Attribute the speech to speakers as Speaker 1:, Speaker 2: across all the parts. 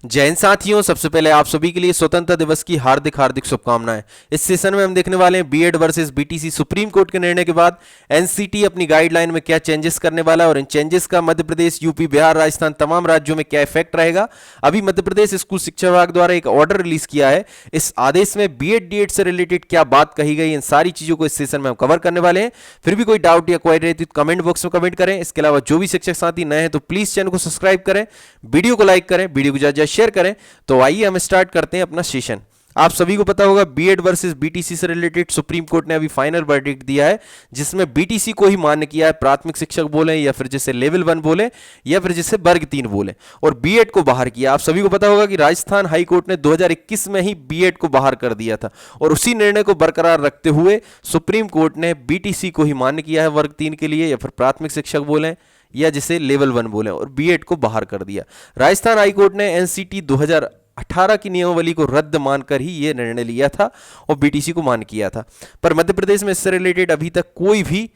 Speaker 1: जय हिंद साथियों, सबसे पहले आप सभी के लिए स्वतंत्रता दिवस की हार्दिक हार्दिक शुभकामनाएं। इस सेशन में हम देखने वाले हैं BEd versus BTC Supreme Court के निर्णय के बाद एनसीटी अपनी गाइडलाइन में क्या चेंजेस करने वाला है और इन चेंजेस का मध्य प्रदेश, यूपी, बिहार, राजस्थान तमाम राज्यों में क्या इफेक्ट रहेगा। अभी मध्य प्रदेश स्कूल शिक्षा विभाग द्वारा एक ऑर्डर रिलीज किया है। इस आदेश में बीएड डीएड से रिलेटेड क्या बात कही गई, इन सारी चीजों को इस सेशन में हम कवर करने वाले हैं। फिर भी कोई डाउट या क्वेरी रहती तो कमेंट बॉक्स में कमेंट करें। इसके अलावा जो भी शिक्षक साथी नए हैं तो प्लीज चैनल को सब्सक्राइब करें, वीडियो को लाइक करें, वीडियो को ज्यादा शेयर करें। तो आइए हम स्टार्ट करते हैं अपना सेशन। आप सभी को पता होगा बीएड वर्सेस बीटीसी से रिलेटेड सुप्रीम कोर्ट ने अभी फाइनल वर्डिक्ट दिया है, जिसमें बीटीसी को ही मान्य किया है, प्राथमिक शिक्षक बोले या फिर जिसे लेवल 1 बोले या फिर जिसे वर्ग 3 बोले, और बीएड को बाहर किया। आप सभी को पता होगा कि राजस्थान हाई कोर्ट ने 2021 में ही बीएड को बाहर कर दिया था और उसी निर्णय को बरकरार रखते हुए सुप्रीम कोर्ट ने बीटीसी को ही मान्य किया है वर्ग 3 के लिए, या फिर प्राथमिक शिक्षक बोले या जिसे लेवल 1 बोले, और बीएड को बाहर कर दिया। राजस्थान हाई कोर्ट ने एनसीटी 2018 की नियमावली को रद्द मानकर ही यह निर्णय लिया था और बीटीसी को मान किया था। पर मध्य प्रदेश में इससे रिलेटेड अभी तक कोई भी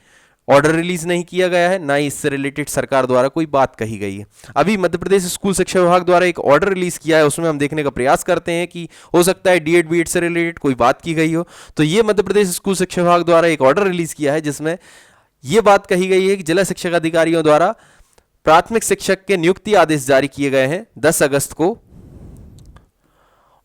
Speaker 1: ऑर्डर रिलीज नहीं किया गया है, ना ही इससे रिलेटेड सरकार द्वारा कोई बात कही गई है। अभी मध्य प्रदेश स्कूल शिक्षा विभाग द्वारा एक ऑर्डर रिलीज किया है, उसमें हम देखने का प्रयास करते हैं कि हो सकता है डीएड बीएड से रिलेटेड कोई बात की गई हो। तो ये मध्य प्रदेश स्कूल शिक्षा विभाग द्वारा एक ऑर्डर रिलीज किया है, जिसमें यह बात कही गई है कि जिला शिक्षक अधिकारियों द्वारा प्राथमिक शिक्षक के नियुक्ति आदेश जारी किए गए हैं 10 अगस्त को,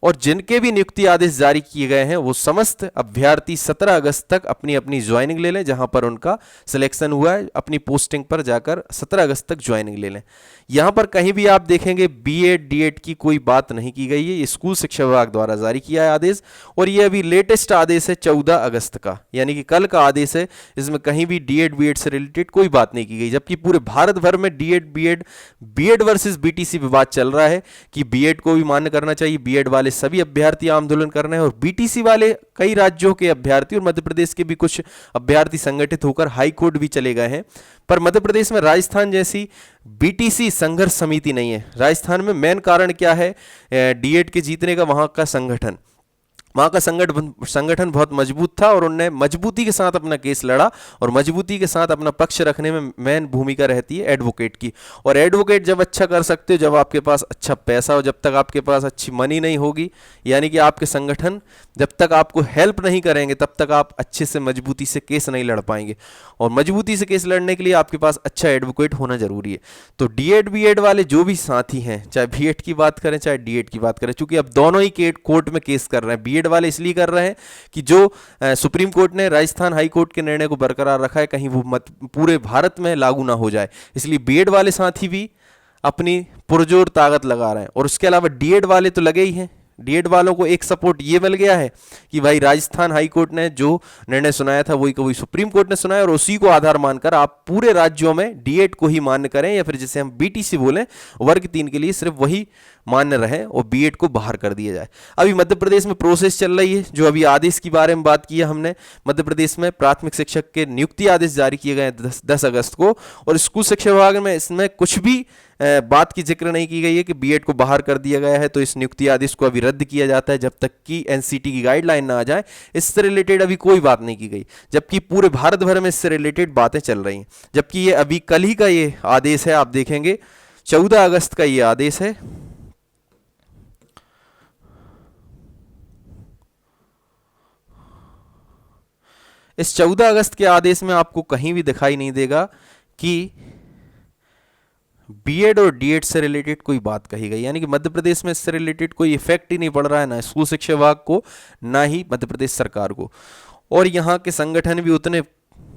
Speaker 1: और जिनके भी नियुक्ति आदेश जारी किए गए हैं वो समस्त अभ्यर्थी 17 अगस्त तक अपनी अपनी ज्वाइनिंग ले लें। जहां पर उनका सिलेक्शन हुआ है अपनी पोस्टिंग पर जाकर 17 अगस्त तक ज्वाइनिंग ले लें। यहां पर कहीं भी आप देखेंगे बीएड डीएड की कोई बात नहीं की गई है। ये स्कूल शिक्षा विभाग द्वारा जारी किया है आदेश, और ये अभी लेटेस्ट आदेश है 14 अगस्त का, यानी कि कल का आदेश है। इसमें कहीं भी डीएड बीएड से रिलेटेड कोई बात नहीं की गई, जबकि पूरे भारत भर में डीएड बीएड वर्सेस बीटीसी विवाद चल रहा है कि बीएड को भी मान्य करना चाहिए, बीएड वाले सभी अभ्यर्थी आंदोलन कर रहे हैं, और बीटीसी वाले कई राज्यों के अभ्यर्थी और मध्य प्रदेश के भी कुछ अभ्यर्थी संगठित होकर हाई कोर्ट भी चले गए हैं। पर मध्य प्रदेश में राजस्थान जैसी बीटीसी संघर्ष समिति नहीं है। राजस्थान में मेन कारण क्या है डीएड के जीतने का? वहां का संगठन, वहां का संगठन बहुत मजबूत था और उन्होंने मजबूती के साथ अपना केस लड़ा, और मजबूती के साथ अपना पक्ष रखने में मेन भूमिका रहती है एडवोकेट की। और एडवोकेट जब अच्छा कर सकते हो जब आपके पास अच्छा पैसा हो, जब तक आपके पास अच्छी मनी नहीं होगी, यानी कि आपके संगठन जब तक आपको हेल्प नहीं करेंगे तब तक आप अच्छे से मजबूती से केस नहीं लड़ पाएंगे, और मजबूती से केस लड़ने के लिए आपके पास अच्छा एडवोकेट होना जरूरी है। तो डीएड बीएड वाले जो भी साथी हैं, चाहे बीएड की बात करें चाहे डीएड की बात करें, चूंकि अब दोनों ही कोर्ट में केस कर रहे हैं। बीएड वाले इसलिए कर रहे हैं कि जो सुप्रीम कोर्ट ने राजस्थान हाई कोर्ट के निर्णय को बरकरार रखा है कहीं वो पूरे भारत में लागू ना हो जाए, इसलिए बीएड वाले साथी भी अपनी पुरजोर ताकत लगा रहे हैं। और उसके अलावा डीएड वाले तो लगे ही हैं। डीएड वालों को एक सपोर्ट ये मिल गया है कि भाई राजस्थान हाई कोर्ट ने जो निर्णय सुनाया था वही को वही सुप्रीम कोर्ट ने सुनाया, और उसी को आधार मानकर आप पूरे राज्यों में डीएड को ही मान्य करें, या फिर जिसे हम बीटीसी बोलें वर्ग 3 के लिए सिर्फ वही मान्य रहे और बीएड को बाहर कर दिया जाए। अभी मध्य प्रदेश में प्रोसेस चल रही है, जो अभी आदेश के बारे में बात की है हमने। मध्य प्रदेश में प्राथमिक शिक्षक के नियुक्ति आदेश जारी किए गए 10 अगस्त को, और स्कूल शिक्षा विभाग में इसमें कुछ भी बात की जिक्र नहीं की गई है कि बीएड को बाहर कर दिया गया है तो इस नियुक्ति आदेश को अभी रद्द किया जाता है जब तक कि एनसीटी की गाइडलाइन ना आ जाए। इससे रिलेटेड अभी कोई बात नहीं की गई, जबकि पूरे भारत भर में इससे रिलेटेड बातें चल रही हैं। जबकि ये अभी कल ही का ये आदेश है, आप देखेंगे 14 अगस्त का ये आदेश है। इस 14 अगस्त के आदेश में आपको कहीं भी दिखाई नहीं देगा कि बीएड और डीएड से रिलेटेड कोई बात कही गई, यानी कि मध्य प्रदेश में इससे रिलेटेड कोई इफेक्ट ही नहीं पड़ रहा है, ना स्कूल शिक्षा विभाग को ना ही मध्य प्रदेश सरकार को। और यहाँ के संगठन भी उतने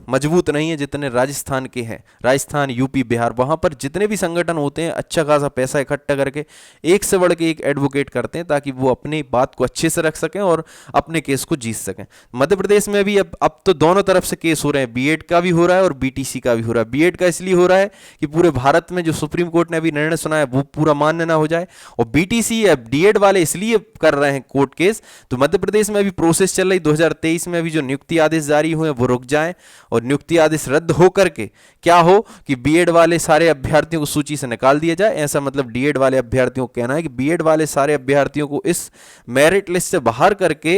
Speaker 1: मजबूत नहीं है जितने राजस्थान के हैं। राजस्थान, यूपी, बिहार, वहां पर जितने भी संगठन होते हैं अच्छा खासा पैसा इकट्ठा करके एक से बढ़ के एक एडवोकेट करते हैं ताकि वो अपनी बात को अच्छे से रख सकें और अपने केस को जीत सकें। मध्य प्रदेश में भी अब तो दोनों तरफ से केस हो रहे हैं, बीएड का भी हो रहा है और बीटीसी का भी हो रहा है। बीएड का इसलिए हो रहा है कि पूरे भारत में जो सुप्रीम कोर्ट ने अभी निर्णय सुना है वो पूरा मान्य ना हो जाए, और बीटीसी या डीएड वाले इसलिए कर रहे हैं कोर्ट केस। तो मध्य प्रदेश में अभी प्रोसेस चल रही, 2023 में अभी जो नियुक्ति आदेश जारी हुए वो रुक जाए और नियुक्ति आदेश रद्द होकर के क्या हो कि बीएड वाले सारे अभ्यर्थियों को सूची से निकाल दिया जाए। ऐसा मतलब डीएड वाले अभ्यर्थियों को कहना है कि बीएड वाले सारे अभ्यर्थियों को इस मेरिट लिस्ट से बाहर करके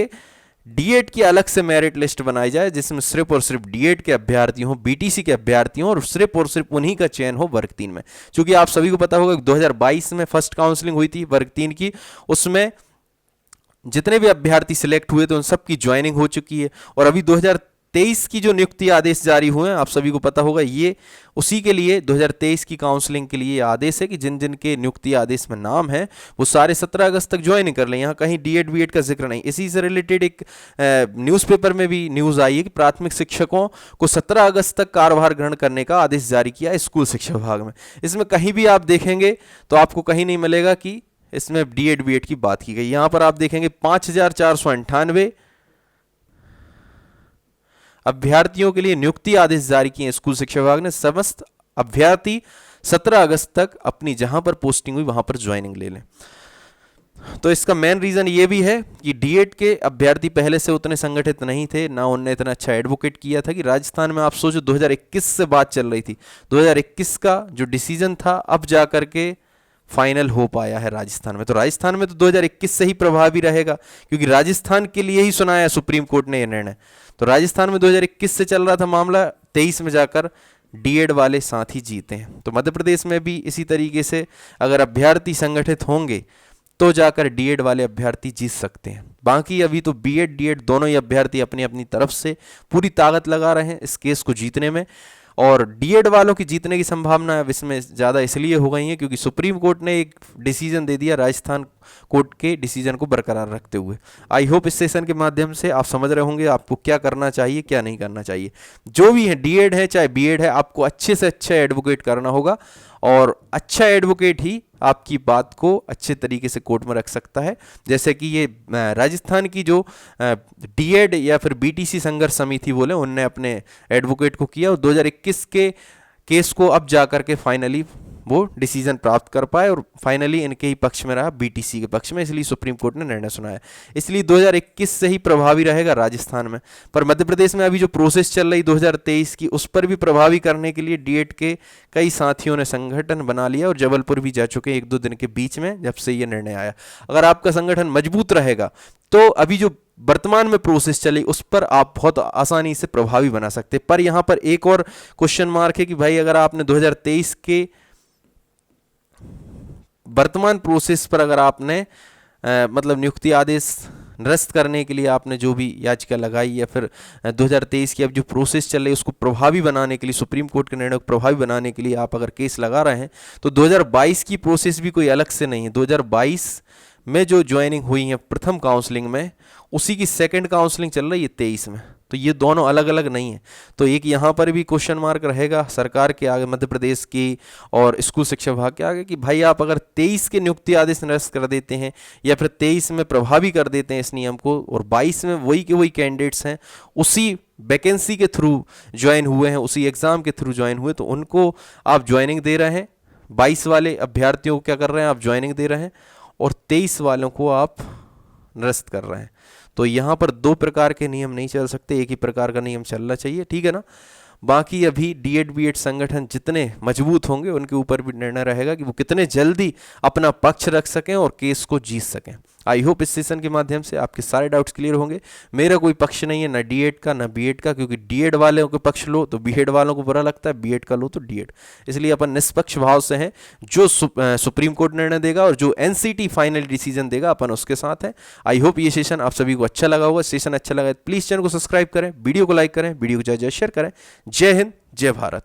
Speaker 1: डीएड की अलग से मेरिट लिस्ट बनाई जाए जिसमें सिर्फ और सिर्फ डीएड के अभ्यर्थी हों, बीटीसी के अभ्यर्थी हों और सिर्फ उन्हीं का चयन हो वर्ग 3 में। क्योंकि आप सभी को पता होगा कि 2022 में फर्स्ट काउंसलिंग हुई थी वर्ग 3 की, उसमें जितने भी अभ्यर्थी सिलेक्ट हुए थे उन सब की ज्वाइनिंग हो चुकी है। और अभी 2023 की जो नियुक्ति आदेश जारी हुए हैं, आप सभी को पता होगा, ये उसी के लिए 2023 की काउंसलिंग के लिए आदेश है कि जिन जिन के नियुक्ति आदेश में नाम है वो सारे 17 अगस्त तक ज्वाइनिंग कर लें। यहाँ कहीं डीएड बीएड का जिक्र नहीं। इसी से रिलेटेड एक न्यूज़पेपर में भी न्यूज़ आई है कि प्राथमिक शिक्षकों को 17 अगस्त तक कार्यभार ग्रहण करने का आदेश जारी किया है स्कूल शिक्षा विभाग में। इसमें कहीं भी आप देखेंगे तो आपको कहीं नहीं मिलेगा कि इसमें डीएड बीएड की बात की गई। यहां पर आप देखेंगे 5498 अभ्यर्थियों के लिए नियुक्ति आदेश जारी किए स्कूल शिक्षा विभाग ने। समस्त अभ्यर्थी 17 अगस्त तक अपनी जहां पर पोस्टिंग हुई वहां पर ज्वाइनिंग ले लें। तो इसका मेन रीजन ये भी है कि डीएड के अभ्यर्थी पहले से उतने संगठित नहीं थे, ना उनने इतना अच्छा एडवोकेट किया था कि राजस्थान में आप सोचो 2021 से बात चल रही थी, 2021 का जो डिसीजन था अब जाकर के फाइनल हो पाया है राजस्थान में। तो राजस्थान में तो 2021 से ही प्रभावी रहेगा क्योंकि राजस्थान के लिए ही सुनाया सुप्रीम कोर्ट ने यह निर्णय। तो राजस्थान में 2021 से चल रहा था मामला, 23 में जाकर डीएड वाले साथ ही जीते हैं। तो मध्य प्रदेश में भी इसी तरीके से अगर अभ्यर्थी संगठित होंगे तो जाकर डीएड वाले अभ्यर्थी जीत सकते हैं। बाकी अभी तो बीएड डीएड दोनों ही अभ्यर्थी अपनी अपनी तरफ से पूरी ताकत लगा रहे हैं इस केस को जीतने में। और डीएड वालों की जीतने की संभावना अब इसमें ज़्यादा इसलिए हो गई है क्योंकि सुप्रीम कोर्ट ने एक डिसीजन दे दिया राजस्थान कोर्ट के डिसीजन को बरकरार रखते हुए। आई होप इस सेशन के माध्यम से आप समझ रहे होंगे आपको क्या करना चाहिए क्या नहीं करना चाहिए। जो भी है डीएड है चाहे बीएड है, आपको अच्छे से अच्छा एडवोकेट करना होगा और अच्छा एडवोकेट ही आपकी बात को अच्छे तरीके से कोर्ट में रख सकता है। जैसे कि ये राजस्थान की जो डीएड या फिर बीटीसी संघर्ष समिति बोले उनने अपने एडवोकेट को किया और 2021 के केस को अब जाकर के फाइनली वो डिसीजन प्राप्त कर पाए और फाइनली इनके ही पक्ष में रहा, बीटीसी के पक्ष में, इसलिए सुप्रीम कोर्ट ने निर्णय सुनाया। इसलिए 2021 से ही प्रभावी रहेगा राजस्थान में। पर मध्य प्रदेश में अभी जो प्रोसेस चल रही 2023 की, उस पर भी प्रभावी करने के लिए डीएड के कई साथियों ने संगठन बना लिया और जबलपुर भी जा चुके 1-2 दिन के बीच में जब से ये निर्णय आया। अगर आपका संगठन मजबूत रहेगा तो अभी जो वर्तमान में प्रोसेस चली उस पर आप बहुत आसानी से प्रभावी बना सकते। पर यहाँ पर एक और क्वेश्चन मार्क है कि भाई अगर आपने 2023 के वर्तमान प्रोसेस पर अगर आपने मतलब नियुक्ति आदेश निरस्त करने के लिए आपने जो भी याचिका लगाई या फिर 2023 की अब जो प्रोसेस चल रही है उसको प्रभावी बनाने के लिए, सुप्रीम कोर्ट के निर्णय को प्रभावी बनाने के लिए आप अगर केस लगा रहे हैं तो 2022 की प्रोसेस भी कोई अलग से नहीं है। 2022 में जो ज्वाइनिंग हुई है प्रथम काउंसलिंग में, उसी की सेकंड काउंसलिंग चल रही है 23 में। तो ये दोनों अलग अलग नहीं है। तो एक यहाँ पर भी क्वेश्चन मार्क रहेगा सरकार के आगे, मध्य प्रदेश की और स्कूल शिक्षा विभाग के आगे कि भाई आप अगर 23 के नियुक्ति आदेश निरस्त कर देते हैं या फिर 23 में प्रभावी कर देते हैं इस नियम को और 22 में वही के वही कैंडिडेट्स हैं उसी वैकेंसी के थ्रू ज्वाइन हुए हैं, उसी एग्जाम के थ्रू ज्वाइन हुए, तो उनको आप ज्वाइनिंग दे रहे हैं। 22 वाले अभ्यर्थियों को क्या कर रहे हैं, आप ज्वाइनिंग दे रहे हैं और 23 वालों को आप निरस्त कर रहे हैं। तो यहाँ पर दो प्रकार के नियम नहीं चल सकते, एक ही प्रकार का नियम चलना चाहिए, ठीक है ना। बाकी अभी डीएड बीएड संगठन जितने मजबूत होंगे उनके ऊपर भी निर्णय रहेगा कि वो कितने जल्दी अपना पक्ष रख सकें और केस को जीत सकें। आई होप इस सेशन के माध्यम से आपके सारे डाउट्स क्लियर होंगे। मेरा कोई पक्ष नहीं है, ना डीएड का ना बीएड का, क्योंकि डीएड वालों के पक्ष लो तो बीएड वालों को बुरा लगता है, बीएड का लो तो डीएड। इसलिए अपन निष्पक्ष भाव से हैं, जो सुप्रीम कोर्ट निर्णय देगा और जो एनसीटी फाइनल डिसीजन देगा अपन उसके साथ हैं। आई होप ये सेशन आप सभी को अच्छा लगा होगा। सेशन अच्छा लगा प्लीज़ चैनल को सब्सक्राइब करें, वीडियो को लाइक करें, वीडियो को ज़्यादा शेयर करें। जय हिंद, जय भारत।